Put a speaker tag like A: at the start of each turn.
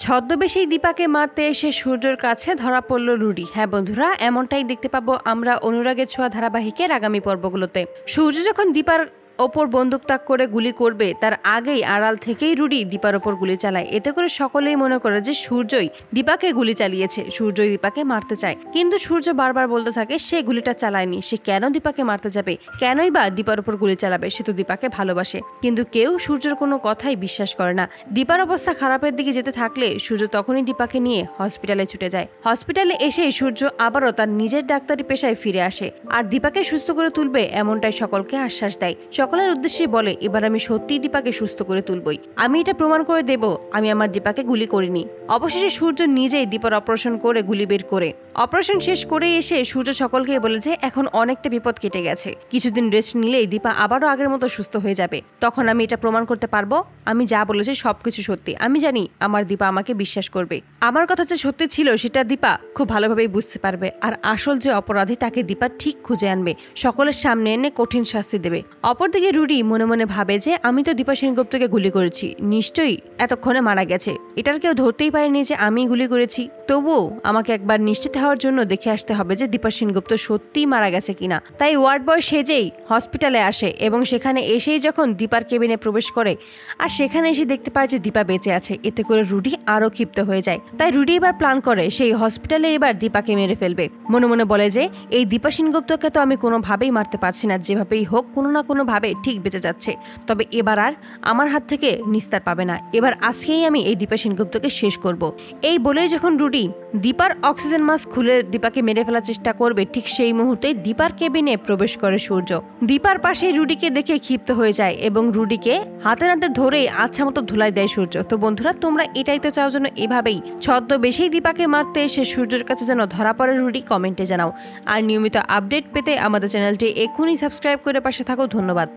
A: ছদ্মবেশী দীপাকে মারতে এসে সূর্যর কাছে ধরা পড়ল রুডি। হ্যাঁ বন্ধুরা, এমনটাই দেখতে পাবো আমরা অনুরাগের ছোঁয়া ধারাবাহিকের আগামী পর্বগুলোতে। সূর্য যখন দীপার ওপর বন্দুক তাক করে গুলি করবে তার আগেই আড়াল থেকেই রুডি দীপার ওপর গুলি চালায়। এতে করে সকলেই মনে করে যে সূর্যই দীপাকে গুলি চালিয়েছে, সূর্যই দীপাকে মারতে চায়। কিন্তু সূর্য বারবার বলতে থাকে সে গুলিটা চালায়নি, সে কেন দীপাকে মারতে যাবে, কেনই বা দীপার ওপর গুলি চালাবে, সে তো দীপাকে ভালোবাসে। কিন্তু কেউ সূর্যের কোনো কথাই বিশ্বাস করে না। দীপার অবস্থা খারাপের দিকে যেতে থাকলে সূর্য তখনই দীপাকে নিয়ে হসপিটালে ছুটে যায়। হসপিটালে এসে সূর্য আবারও তার নিজের ডাক্তারি পেশায় ফিরে আসে আর দীপাকে সুস্থ করে তুলবে এমনটাই সকলকে আশ্বাস দেয়। সকলের উদ্দেশ্যে বলে, এবার আমি সত্যিই দীপাকে সুস্থ করে তুলবই, আমি এটা প্রমাণ করে দেব আমি আমার দীপাকে গুলি করিনি। অবশেষে সূর্য নিজেই দীপার অপারেশন করে গুলি বের করে অপারেশন শেষ করে এসে সূর্য সকলকে বলে যে এখন অনেকটা বিপদ কেটে গেছে, কিছুদিন রেস্ট নিলেই দীপা আবারও আগের মতো সুস্থ হয়ে যাবে। তখন আমি এটা প্রমাণ করতে পারবো আমি যা বলেছি সবকিছু সত্যি। আমি জানি আমার দীপা আমাকে বিশ্বাস করবে, আমার কথা যে সত্যি ছিল সেটা দীপা খুব ভালোভাবেই বুঝতে পারবে, আর আসল যে অপরাধী তাকে দীপা ঠিক খুঁজে আনবে, সকলের সামনে এনে কঠিন শাস্তি দেবে। অপরদিকে রুডি মনে মনে ভাবে যে আমি তো দীপা সেনগুপ্তকে গুলি করেছি, নিশ্চয়ই এতক্ষণে মারা গেছে, এটার কেউ ধরতেই পারেনি যে আমি গুলি করেছি। তবুও আমাকে একবার নিশ্চিত হওয়ার জন্য দেখে আসতে হবে যে দীপা সেনগুপ্ত সত্যিই মারা গেছে কিনা। তাই ওয়ার্ড বয় সেজেই হসপিটালে আসে এবং সেখানে এসেই যখন দীপার কেবিনে প্রবেশ করে আর সেখানে এসে দেখতে পায় যে দীপা বেঁচে আছে, এতে করে রুডি আরো ক্ষিপ্ত হয়ে যায়। তাই রুডি এবার প্ল্যান করে সেই হসপিটালে এবার দীপাকে মেরে ফেলবে। মনে মনে বলে যে এই দীপা সেনগুপ্তকে তো আমি কোনোভাবেই মারতে পারছি না, যেভাবেই হোক কোনো না কোনো ভাবে ঠিক বেঁচে যাচ্ছে, তবে এবার আর আমার হাত থেকে নিস্তার পাবে না, এবার আজকেই আমি এই দীপা সেনগুপ্তকে শেষ করব। এই বলেই যখন রুডি দীপার অক্সিজেন মাস্ক খুলে দীপাকে মেরে ফেলার চেষ্টা করবে, ঠিক সেই মুহূর্তে দীপার কেবিনে প্রবেশ করে সূর্য। দীপার পাশে রুডিকে দেখে ক্ষিপ্ত হয়ে যায় এবং রুডিকে হাতে নাতে ধরেই আচ্ছা মতো ধুলাই দেয় সূর্য। তো বন্ধুরা, তোমরা এটাই তো চাও যেন এভাবেই ছদ্মবেশী দীপাকে মারতে এসে সূর্যের কাছে যেন ধরা পড়ে রুডি? কমেন্টে জানাও। আর নিয়মিত আপডেট পেতে আমাদের চ্যানেলটি এক্ষুনি সাবস্ক্রাইব করে পাশে থাকো। ধন্যবাদ।